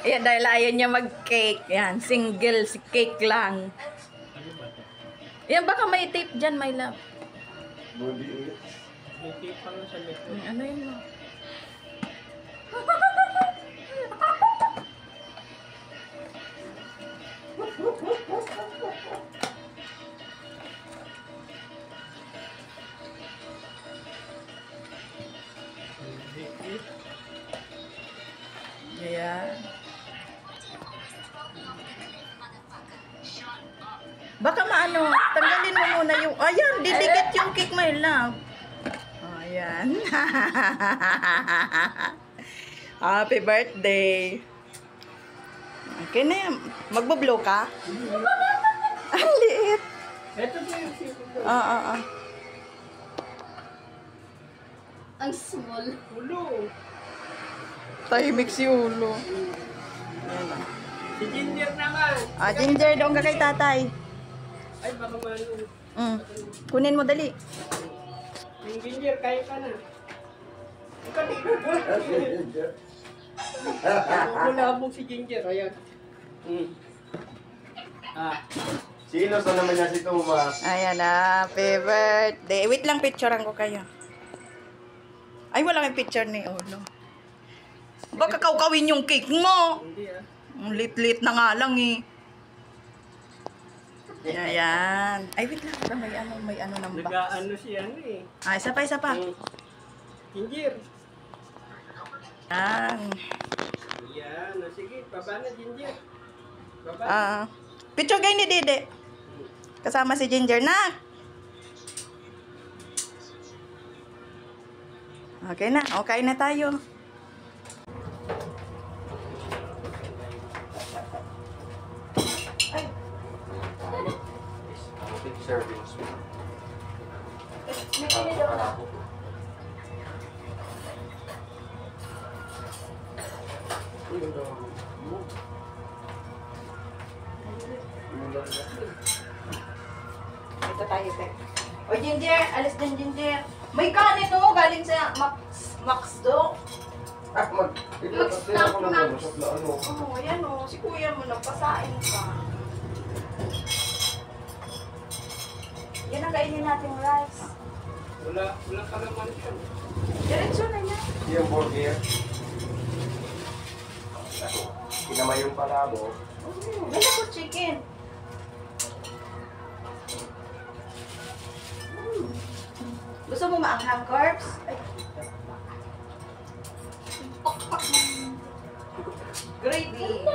Ayan, dahil ayaw niya mag-cake. Yan, single si cake lang. Yan, baka may tape dyan, my love. May tape pa nga sa likod. Ano yun mo? Ayan. Baka maano, tanggalin mo muna yung... Ayan, didikit yung cake, my love. Ayan. Happy birthday. Okay na yan. Magbo-blow ka? Ang liit. Ito po yung sipon ko. Oo. Ang small. Ulo. Tahimik si Ulo. Ayan o. Si Ginger naman. Ginger, doon ka kay tatay. Ay, baka malo. Kunin mo, dali. Yung Ginger, kaya ka na. Ikaw dito. Wala mo si Ginger. Ayan. Sino sa naman niya si Thomas? Ayan, happy birthday. Wait lang, picturean ko kayo. Ay, wala kang picture ni Ulo. Baka kaukawin yung cake mo. Hindi ah. Ang lit-lit na nga lang eh. Ayan. Ay, wait lang. May ano nang box. Nag-ano siya eh. Isa pa, isa pa. Ginger. Ayan. Yan. Sige, baba na Ginger. Baba. Picture kayo ni Dede. Kasama si Ginger na. Okay na. Okay na tayo. Servings. May pinili na. Ito tayo, Pek. O, Ginger. Alis din, Ginger. May kanin mo. Galing sa Max do. Oh, ayan o. Si kuya mo nagpasain ka. Yan ang kainin natin rice. Wala ka naman siya. Diretso na niya. Yung burger. Kinamay yung palabo. Ganda ko chicken. Gusto mo maanghang carbs? Ay. Gravy.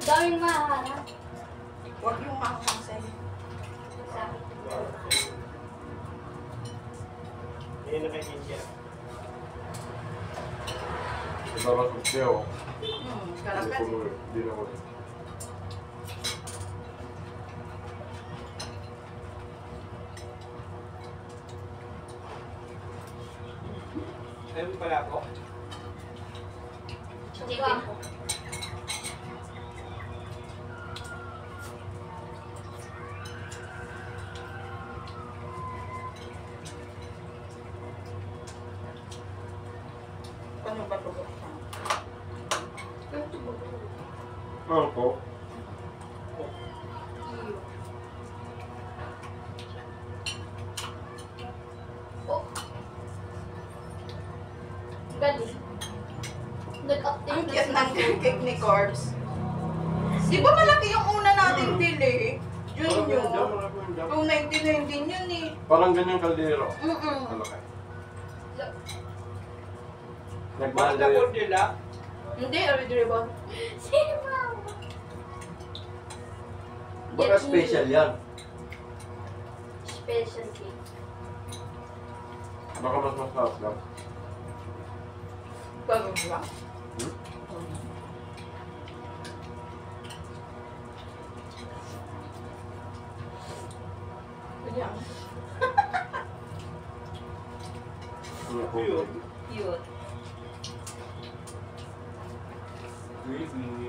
Daming maharap. Huwag yung maanghang sa'yo. Yan na kay Ginger. Ibabatok siya o. Karap kasi. Hindi na ko. Ayun pala ako. Chicken. Paano ba ito? Ano po? Oh. Galing. Nag-update Ang na cute siya. ng cake ni Corbs. Di ba malaki yung una nating bili? Junior. 299 din yun eh. Parang ganyang kaldero. Mm-mm. Malaki. Bakit Nagmahal ako yun. nila? Hindi, original ba? Si Mama. Baka special yan. Special cake. Baka mas masarap lang. Bago ba? Ganyan. Ano po? Cute. Cute. Gravy.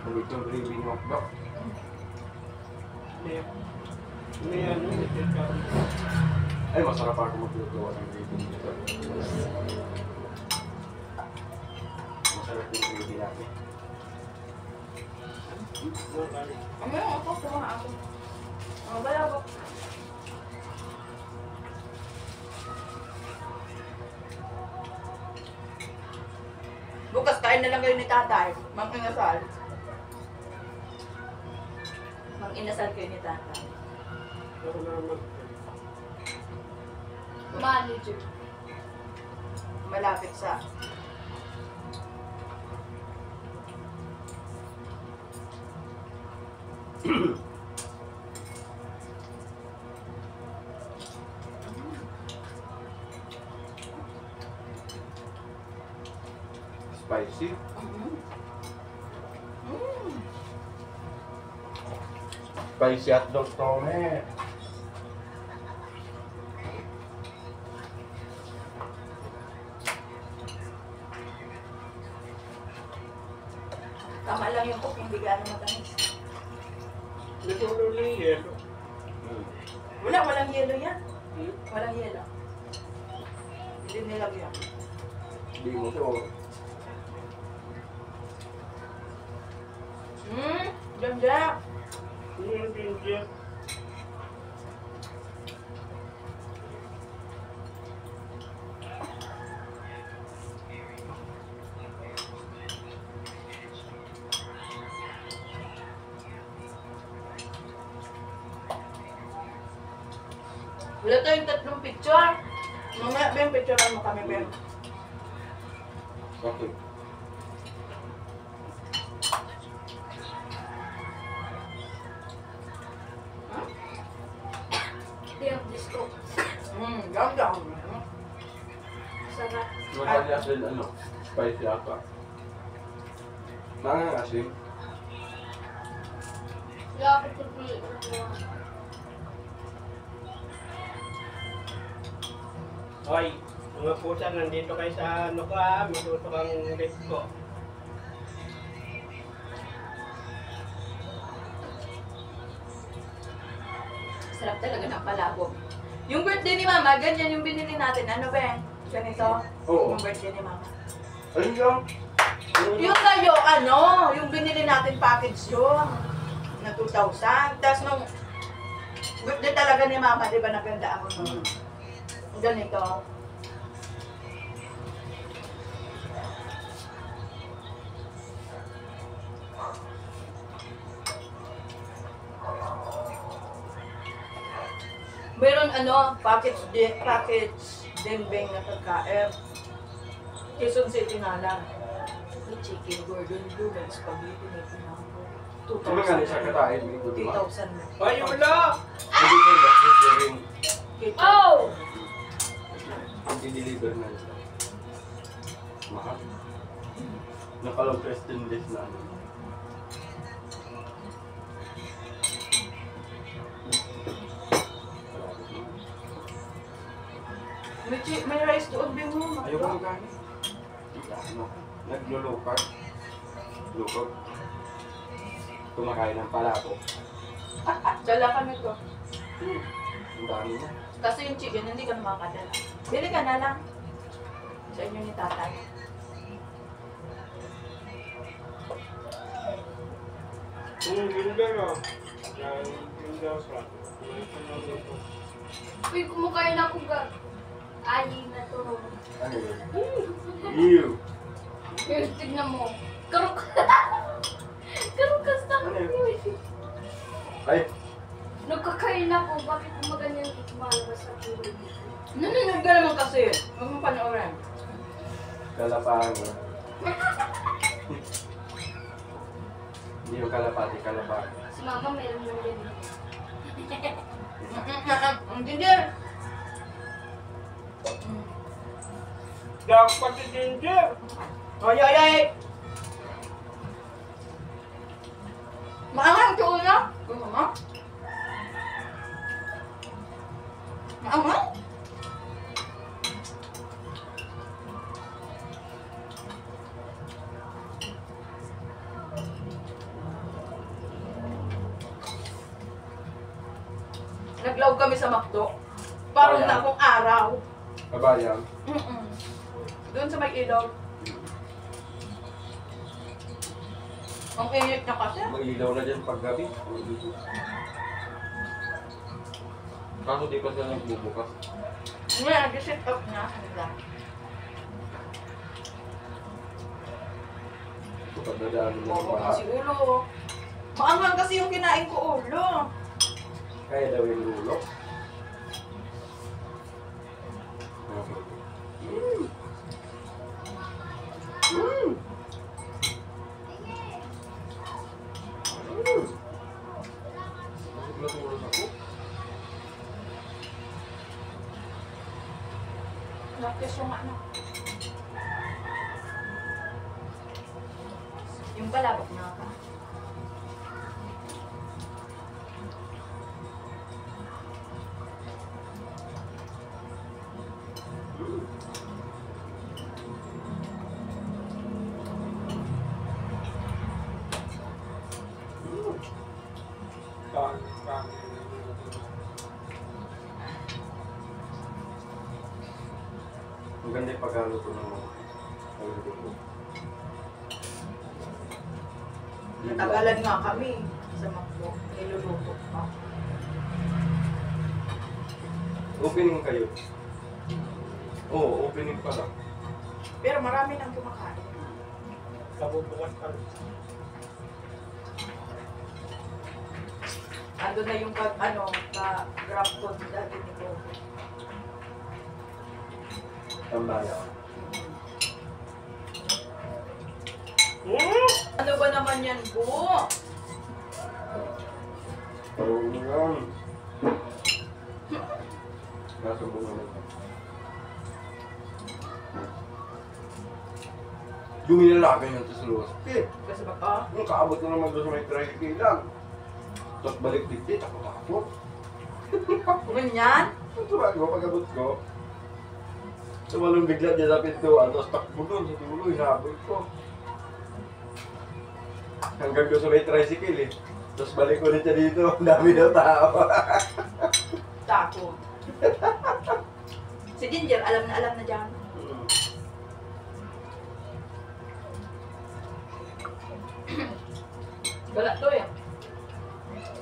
Sagot yung gravy ng hotdog. May ano, may Ay, masarap ako magluto ng gravy dito. Masarap yung gravy natin. Ano yung ako? Kumaha ako. Ang bala ko. Bukas kain na lang kayo ni tatay. Mang inasal. Mang inasal kayo ni tatay. Ako naman. Manager. Malapit sa... Spicy. Spicy hotdog to, me. Tama lang yung cook, hindi gaano matamis. Natuloy lang yelo. Walang yelo yan. Walang yelo. Hindi nilagyan. Hindi mo to. Diyan. Yung ginger. Wala tayong tatlong picture. Mamaya, Ben, picturean mo kami, Ben. Okay. Ito yung disco. Ganda. Sarap. Madali asin, ano, spicy ata. Nangangasin. Lapit yung pili. Hoy, mga pusa, nandito kayo sa ano ka, may tutok ang lift ko. Sarap talaga ng palabok. Yung birthday ni Mama, ganyan yung binili natin. Ano, Ben? Ganito? Oo. Yung birthday ni Mama. Ayun lang. Yung kayo, ano, yung binili natin package yun. Na 2,000. Tapos nung birthday talaga ni Mama, di ba naganda ako nung ganito. Meron ano, package din bang na pagkain. Quezon City nga lang. May chicken, gordon blue, may spaghetti, may tinapos. Ano nga sa katain, may good ma. 2,000 na. Hoy, wala! Hindi ko bakit yung Oh! i-deliver na nila. Mahal. Nakalong question list na ano. May rice doon, bin mo. Ayaw ko magkano. Ano? Naglulukad. Lukad. Kumakain ng palato. Dala kami to. Ang dami na. Kasi yung chicken, hindi ka na makakadala. Bili ka na lang. Sa inyo ni tatay. Ginger oh. Yung ginger sa. Uy, kumakain ako ga. Ay, na to. Ano yun? Ew! Uy, tignan mo. Karuk. Karukas na Ano ako. Ay! Nagkakain ako. Bakit gumaganyan lumalabas sa tubig? Nanonood ka naman kasi. Huwag mo panoorin. Kalapahan mo. Hindi yung kalapati, kalapahan. Si mama meron lang din. Ang ginger. Dapat si ginger! Ay, ay, ay! Maanghang ito na? Maanghang? Naglaw kami sa McDo. Parang na akong araw. Kabayan. Doon sa may ilog. Ang init na kasi. Mag-ilaw na dyan pag gabi. Kaso di pa sila nagbubukas. Hindi, nag-sit up na nila. Kapag nadaan mo ng Oo, baha. si ulo. Maanghang kasi yung kinain ko ulo. Kaya daw yung lulo. Natulog ako. Lapis yung ano. Yung palabok na ka. Ang ganda yung pagkaluto ng mga luto. Natagalan nga kami sa mangko. Niluluto pa. Opening kayo. Oo, opening pala. Pero marami nang kumakain. Kabubukas pa. Ando na yung ka-grab food dati ni Coco. Tambaya. Ano ba naman yan, Bu? Parang yan. Kaso mo naman. Yung nilalagay yan sa luwas. Kasi baka, Nung kaabot na naman doon sa may tricycle lang. Tapos balik diktit, ako takot. ganyan. Ang tuwa ko, pag-abot ko. Tumalong bigla dyan sa pintuan, tapos takbo doon sa dulo, hinabol ko. Hanggang doon sa may tricycle eh. Tapos balik ulit siya dito, ang dami na tao. Takot. Si Ginger, alam na dyan. Wala to eh.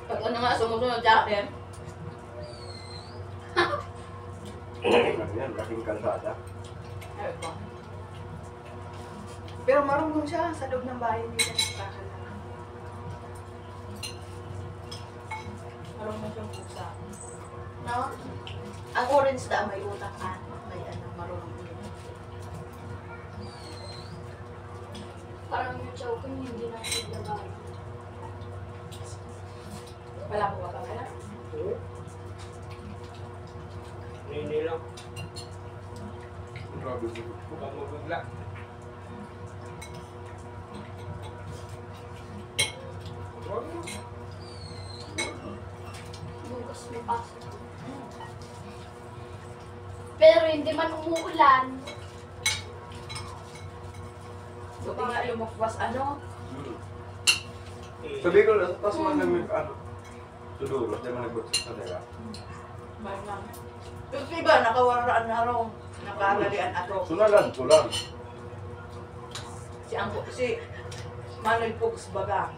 Pag ano nga sumusunod sa akin, Ano yan, laking kalsada. ayun ko. Pero marunong siya sa loob ng bahay nila nakakalaman. Marunong siyang pusa. No? Ang orange na may utak ka. May marunong din. Parang yung chow ko hindi na naglabay. Wala ko ba pala? Hindi lang. Grabe dito. Huwag mo bigla. Bukas may pasok. Pero hindi man umuulan. Buti nga lumukwas ano. Sabi ko lang, tapos man namin sudulos, di man nagbagsak sa nila. May nga. Yung iba, nakawaraan na raw. Nakalalian ato. Sunalan, sulan. Si Manuel Pugs baga.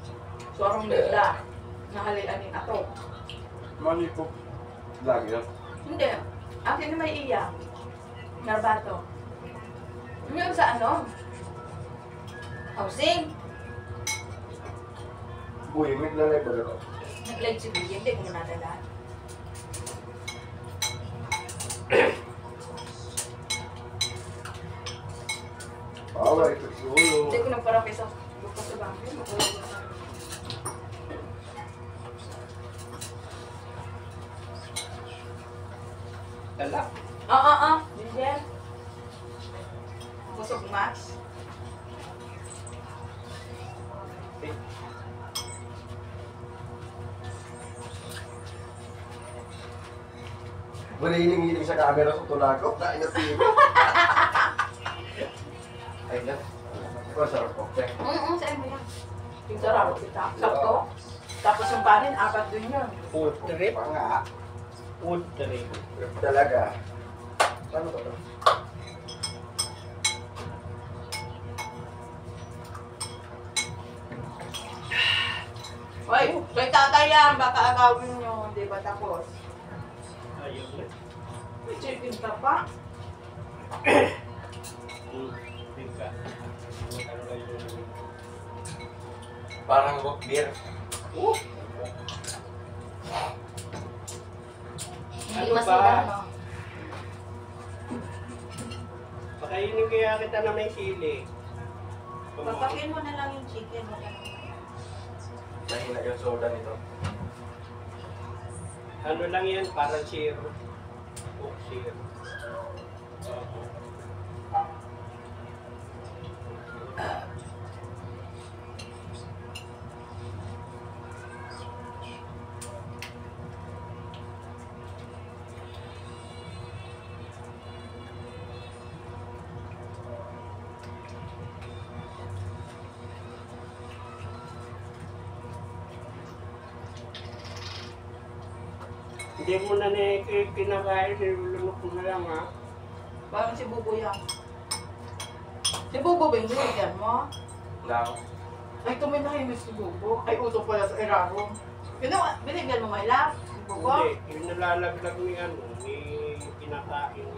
Sorong nila. Nahalianin ato. Mani po. Lagi yan. Hindi. Akin na may iya. Narbato. Yung sa ano? Housing. Uy, may lalay ba ito? Nag-live si Biggie. Hindi ko nadala. Bawa, ito sulo. Hindi ko nagparapay sa bukas sa bangkin. Makulog na sa Dala. Oo. Ginger. Busog Max. Wala hiling-hiling sa camera sa tulako. Naingat siya. Ay na. Masarap po. Sa mo yan. Yung sarap kita. Sakto. Tapos yung panin, 4 din yun. Food trip. Pa nga. Food trip. Trip talaga. Paano ba to? Hoy, kay tatay yan, baka agawin nyo, di ba tapos? Ayun na. May chicken ka pa? Bigka. Ano lang yung... Parang root beer. Hindi Ano masira, ba? no? Pakainin kaya kita na may sili. Papakin mo na lang yung chicken. Mahina yung soda nito. Ano lang yan, parang zero. Coke zero. Oo. Hindi mo na kinakain, nilulunok mo na lang ha. Parang si Bubo yan. Si Bubo ba yung binigyan mo? Lang. Ay, tuminahimik si Bubo. Ay, uso pala sa Erarong. Binigyan mo, my love? Si Bubo? Hindi, yung nalalaglag ni ano, ni kinakain.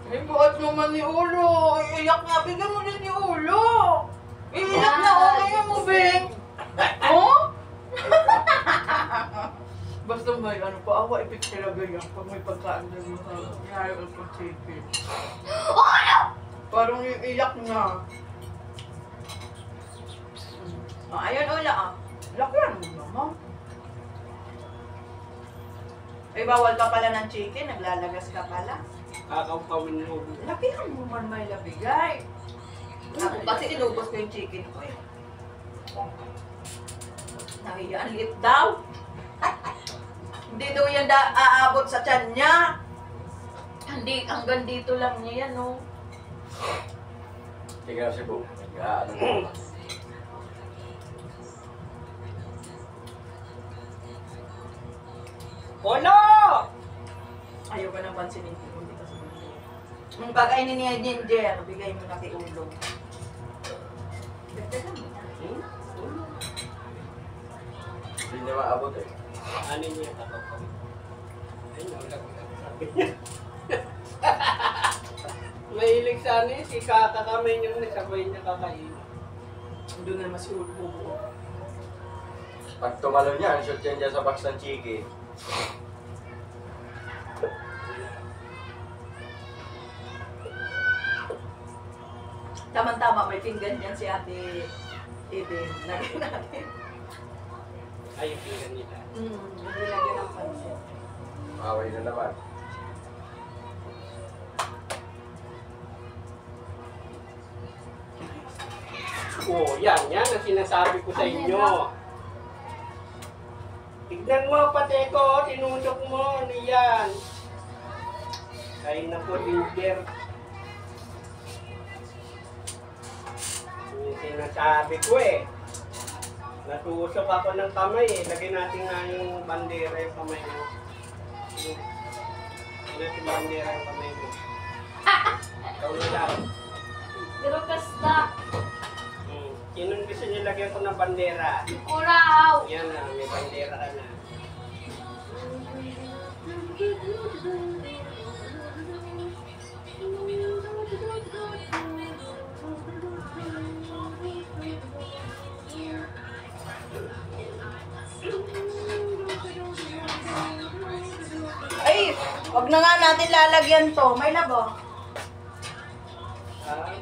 Ay, buhat naman ni Ulo. Iiyak nga. Bigyan mo din ni Ulo. Iiyak na. Okay mo, Bing. Oh? Basta may ano pa. Awa, ipit talaga yan. Pag may pagkaan na yung nangyari ang pag-chicken. Parang iiyak na. Ayan, Ulo. Laki yan mo naman. Ay, bawal ka pala ng chicken. Naglalagas ka pala. Kakampawin mo. Lakihan mo man may labigay. Ako kasi inubos ko yung chicken ko eh. Nahiya, ang liit daw. Hindi daw yan aabot sa tiyan niya. Hindi, hanggang dito lang niya yan, no? Tingnan si Bu. Ano mo? Olo! Ayaw ka nang pansinin ko. Hindi kasi gusto. Yung pagkainin niya ginger, bigay mo na kay Ulo. Dagdagan mo na. Hindi niya maabot eh. Ano niya kakampawin? Ay, nalaglag sabi niya. Mahilig sana yun, si kakakamay niyo nasabay niya kakain. Doon na mas Ulo. Pag tumalon niya, ang shoot yan dyan sa box ng chicken. Tama-tama, may pinggan yan si Ate Eden. Lagyan natin. Ay, yung pinggan nila. Hindi lagyan ng pansin. Away na naman. Oh, yan ang sinasabi ko sa inyo. Tignan mo, pati ko, tinusok mo, ano yan. Kain na po, ginger. Yung sinasabi ko eh. Natusok ako ng kamay eh. Lagyan natin nga yung bandera yung kamay mo. Lagyan natin bandera yung kamay mo. Ikaw na lang. Pero kasta. Sino gusto niyo lagyan ko ng bandera? Uraw. Yan na, may bandera ka na. Ay, wag na nga natin lalagyan to. May labo. Ah.